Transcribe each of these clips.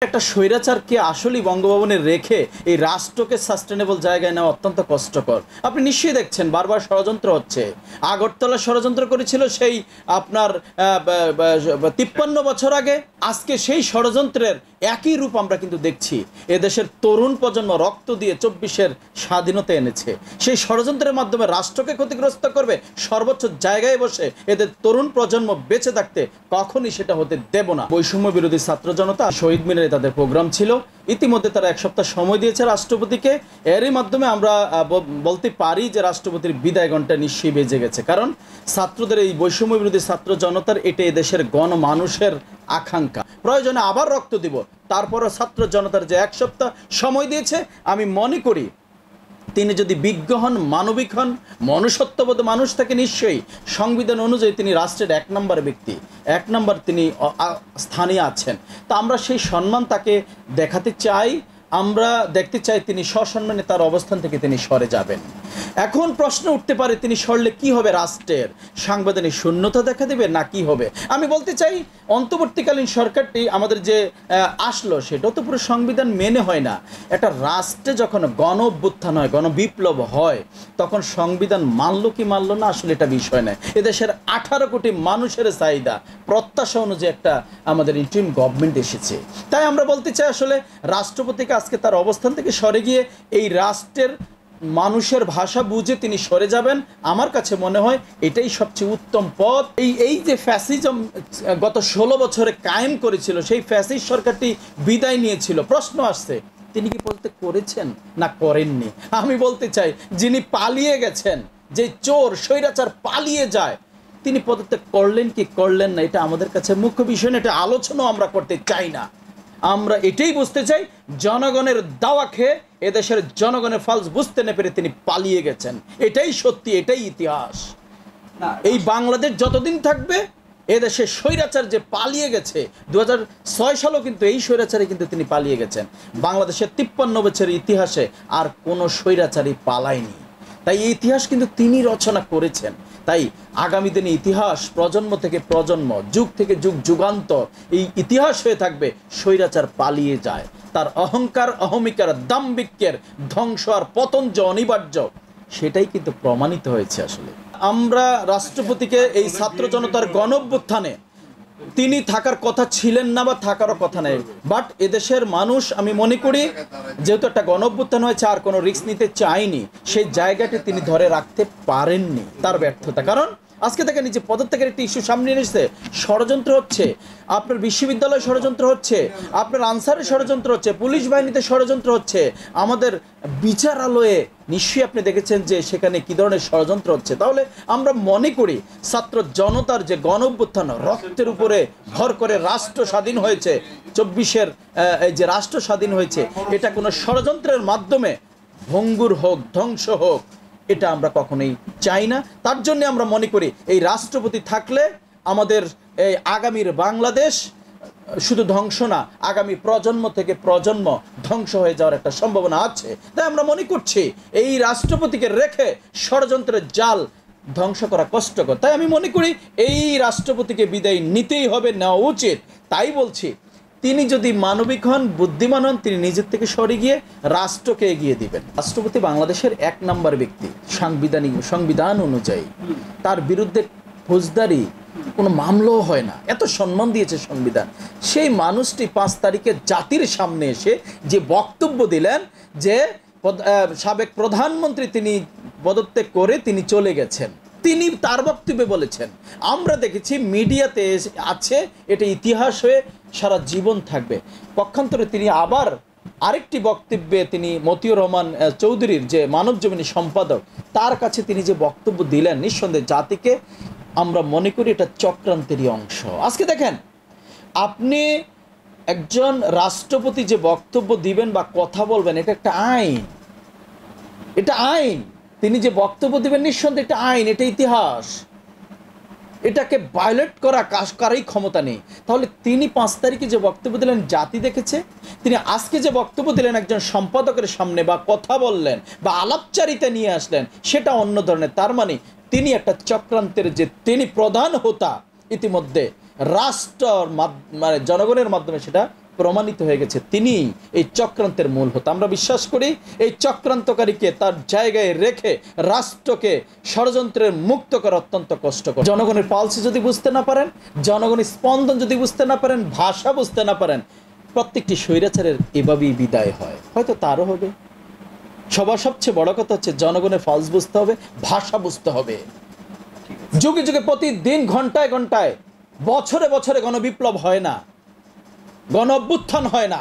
একটা স্বৈরাচারকে আসলেই বঙ্গভবনে রেখে এই রাষ্ট্রকে সাস্টেনেবল জায়গায় নেওয়া অত্যন্ত কষ্টকর। আপনি নিশ্চয়ই দেখছেন বারবার ষড়যন্ত্র হচ্ছে। আগরতলা ষড়যন্ত্র করেছিল সেই আপনার 53 বছর আগে। আজকে সেই ষড়যন্ত্রের একই রূপ আমরা কিন্তু দেখছি। এদেশের তরুণ প্রজন্ম রক্ত দিয়ে 24-এর স্বাধীনতা এনেছে। সেই ষড়যন্ত্রের মাধ্যমে রাষ্ট্রকে ক্ষতিগ্রস্ত করবে, সর্বোচ্চ জায়গায় বসে এদের তরুণ প্রজন্ম বেঁচে থাকতে কখনই সেটা হতে দেব না। বৈষম্য বিরোধী ছাত্র জনতা শহীদ মিনারে তাদের প্রোগ্রাম ছিল। ইতিমধ্যে তারা 1 সপ্তাহ সময় দিয়েছে রাষ্ট্রপতিকে। এরই মাধ্যমে আমরা বলতে পারি যে রাষ্ট্রপতির বিদায় ঘণ্টা নিশ্চয়ই বেজে গেছে। কারণ ছাত্রদের এই বৈষম্য বিরোধী ছাত্র জনতার এটা এদেশের গণমানুষের আকাঙ্ক্ষা। প্রয়োজনে আবার রক্ত দিব, তারপরও ছাত্র জনতার যে 1 সপ্তাহ সময় দিয়েছে, আমি মনে করি তিনি যদি বিজ্ঞ হন, মানবিক হন, মনুষ্যত্ববোধ মানুষ থেকে, নিশ্চয়ই সংবিধান অনুযায়ী তিনি রাষ্ট্রের 1 নম্বর ব্যক্তি, 1 নম্বর তিনি স্থানে আছেন। তা আমরা সেই সম্মান তাকে দেখাতে চাই। আমরা দেখতে চাই তিনি সসম্মানে তার অবস্থান থেকে তিনি সরে যাবেন। এখন প্রশ্ন উঠতে পারে তিনি সরলে কি হবে? রাষ্ট্রের সাংবিধানিক শূন্যতা দেখা দেবে না কি হবে? আমি বলতে চাই অন্তর্বর্তীকালীন সরকারটি আমাদের যে আসলো সেটাও তো পুরো সংবিধান মেনে হয় না। একটা রাষ্ট্রে যখন গণ অভ্যুত্থান হয়, গণবিপ্লব হয়, তখন সংবিধান মানলো কি মানলো না আসলে এটা বিষয় নয়। এদেশের 18 কোটি মানুষের চাহিদা প্রত্যাশা অনুযায়ী একটা আমাদের ইন্টারিম গভর্নমেন্ট এসেছে। তাই আমরা বলতে চাই আসলে রাষ্ট্রপতিকে আজকে তার অবস্থান থেকে সরে গিয়ে এই রাষ্ট্রের মানুষের ভাষা বুঝে তিনি সরে যাবেন। আমার কাছে মনে হয় এটাই সবচেয়ে উত্তম পথ। এই যে ফ্যাসিজম গত 16 বছরে কায়েম করেছিল, সেই ফ্যাসিস্ট সরকারটি বিদায় নিয়েছিল। প্রশ্ন আসছে তিনি কি বলতে করেছেন না করেননি? আমি বলতে চাই যিনি পালিয়ে গেছেন, যে চোর স্বৈরাচার পালিয়ে যায়, তিনি পদত্যাগ করলেন কি করলেন না এটা আমাদের কাছে মুখ্য বিষয় না। এটা আলোচনাও আমরা করতে চাই না। আমরা এটাই বুঝতে চাই জনগণের দাওয়া খেয়ে এদেশের জনগণের ফালস বুঝতে না পেরে তিনি পালিয়ে গেছেন। এটাই সত্যি, এটাই ইতিহাস। এই বাংলাদেশ যতদিন থাকবে এদেশে স্বৈরাচার যে পালিয়ে গেছে, 2006 সালেও কিন্তু এই স্বৈরাচারে কিন্তু তিনি পালিয়ে গেছেন। বাংলাদেশের 53 বছরের ইতিহাসে আর কোনো স্বৈরাচারই পালায়নি। তাই এই ইতিহাস কিন্তু তিনি রচনা করেছেন। তাই আগামী দিনে ইতিহাস প্রজন্ম থেকে প্রজন্ম, যুগ থেকে যুগ, যুগান্তর এই ইতিহাস হয়ে থাকবে স্বৈরাচার পালিয়ে যায়। তার অহংকার, অহমিকার, দাম্ভিক্যের ধ্বংস আর পতন যে অনিবার্য, সেটাই কিন্তু প্রমাণিত হয়েছে। আসলে আমরা রাষ্ট্রপতিকে এই ছাত্র জনতার গণ অভ্যুত্থানে তিনি থাকার কথা ছিলেন না বা থাকারও কথা নেই, বাট এদেশের মানুষ আমি মনে করি যেহেতু একটা গণ অভ্যুত্থান হয়েছে আর কোনো রিস্ক নিতে চায়নি, সেই জায়গাটি তিনি ধরে রাখতে পারেননি, তার ব্যর্থতা। কারণ আজকে দেখেন যে পদত্যাগের একটি ইস্যু সামনে এসেছে, ষড়যন্ত্র হচ্ছে, আপনার বিশ্ববিদ্যালয়ে ষড়যন্ত্র হচ্ছে, আপনার আনসারে ষড়যন্ত্র হচ্ছে, পুলিশ বাহিনীতে ষড়যন্ত্র হচ্ছে, আমাদের বিচারালয়ে নিশ্চয়ই আপনি দেখেছেন যে সেখানে কী ধরনের ষড়যন্ত্র হচ্ছে। তাহলে আমরা মনে করি ছাত্র জনতার যে গণ অভ্যুত্থান, রক্তের উপরে ভর করে রাষ্ট্র স্বাধীন হয়েছে, 24-এর এই যে রাষ্ট্র স্বাধীন হয়েছে, এটা কোনো ষড়যন্ত্রের মাধ্যমে ভঙ্গুর হোক, ধ্বংস হোক, এটা আমরা কখনোই চাই না। তার জন্য আমরা মনে করি এই রাষ্ট্রপতি থাকলে আমাদের এই আগামীর বাংলাদেশ শুধু ধ্বংস না, আগামী প্রজন্ম থেকে প্রজন্ম ধ্বংস হয়ে যাওয়ার একটা সম্ভাবনা আছে। তাই আমরা মনে করছি এই রাষ্ট্রপতিকে রেখে ষড়যন্ত্রের জাল ধ্বংস করা কষ্টকর। তাই আমি মনে করি এই রাষ্ট্রপতিকে বিদায় নিতেই হবে, নেওয়া উচিত। তাই বলছি তিনি যদি মানবিক হন, বুদ্ধিমান হন, তিনি নিজের থেকে সরে গিয়ে রাষ্ট্রকে এগিয়ে দিবেন। রাষ্ট্রপতি বাংলাদেশের 1 নম্বর ব্যক্তি সংবিধান অনুযায়ী। তার বিরুদ্ধে ফৌজদারি কোনো মামলাও হয় না, এত সম্মান দিয়েছে সংবিধান। সেই মানুষটি 5 তারিখে জাতির সামনে এসে যে বক্তব্য দিলেন যে সাবেক প্রধানমন্ত্রী তিনি পদত্যাগ করে তিনি চলে গেছেন, তিনি তার বক্তব্যে বলেছেন, আমরা দেখেছি মিডিয়াতে আছে, এটা ইতিহাস হয়ে সারা জীবন থাকবে। পক্ষান্তরে তিনি আবার আরেকটি বক্তব্যে তিনি মতিউর রহমান চৌধুরীর যে মানবজমিনী সম্পাদক, তার কাছে তিনি যে বক্তব্য দিলেন, নিঃসন্দেহে জাতিকে আমরা মনে করি এটা চক্রান্তেরই অংশ। আজকে দেখেন আপনি একজন রাষ্ট্রপতি যে বক্তব্য দিবেন বা কথা বলবেন, এটা একটা আইন, এটা আইন। তিনি যে বক্তব্য দিবেন নিঃসন্দেহে এটা আইন, এটা ইতিহাস, এটাকে ভায়োলেট করা কারই ক্ষমতা নেই। তাহলে তিনি 5 তারিখে যে বক্তব্য দিলেন জাতি দেখেছে, তিনি আজকে যে বক্তব্য দিলেন একজন সম্পাদকের সামনে বা কথা বললেন বা আলাপচারিতা নিয়ে আসলেন, সেটা অন্য ধরনের। তার মানে তিনি একটা চক্রান্তের যে তিনি প্রধান হোতা, ইতিমধ্যে রাষ্ট্র মানে জনগণের মাধ্যমে সেটা প্রমাণিত হয়ে গেছে তিনি এই চক্রান্তের মূল হোতা। আমরা বিশ্বাস করি এই চক্রান্তকারীকে তার জায়গায় রেখে রাষ্ট্রকে ষড়যন্ত্রের মুক্ত করা অত্যন্ত কষ্টকর। জনগণের পালসি যদি বুঝতে না পারেন, জনগণের স্পন্দন যদি বুঝতে না পারেন, ভাষা বুঝতে না পারেন, প্রত্যেকটি স্বৈরাচারের এভাবেই বিদায় হয়, হয়তো তারও হবে। সবার সবচেয়ে বড় কথা হচ্ছে জনগণের পালস বুঝতে হবে, ভাষা বুঝতে হবে। যুগে যুগে প্রতিদিন ঘন্টায় ঘন্টায় বছরে বছরে গণবিপ্লব হয় না, গণ অভ্যুত্থান হয় না।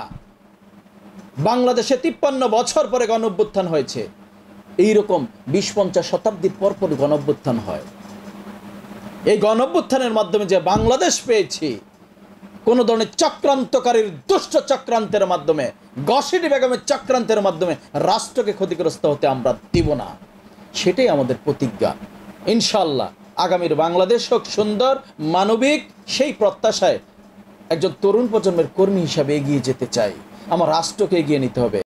বাংলাদেশে 53 বছর পরে গণ অভ্যুত্থান হয়েছে। এইরকম 20-50 শতাব্দী পর পর গণ অভ্যুত্থান হয়। এই গণ অভ্যুত্থানের মাধ্যমে যে বাংলাদেশ পেয়েছি, কোনো ধরনের চক্রান্তকারীর দুষ্ট চক্রান্তের মাধ্যমে, গসিটি বেগমের চক্রান্তের মাধ্যমে রাষ্ট্রকে ক্ষতিগ্রস্ত হতে আমরা দিব না। সেটাই আমাদের প্রতিজ্ঞা। ইনশাআল্লাহ আগামীর বাংলাদেশ হোক সুন্দর, মানবিক, সেই প্রত্যাশায় একজন তরুণ প্রজন্মের কর্মী হিসাবে এগিয়ে যেতে চাই। আমার রাষ্ট্রকে এগিয়ে নিতে হবে।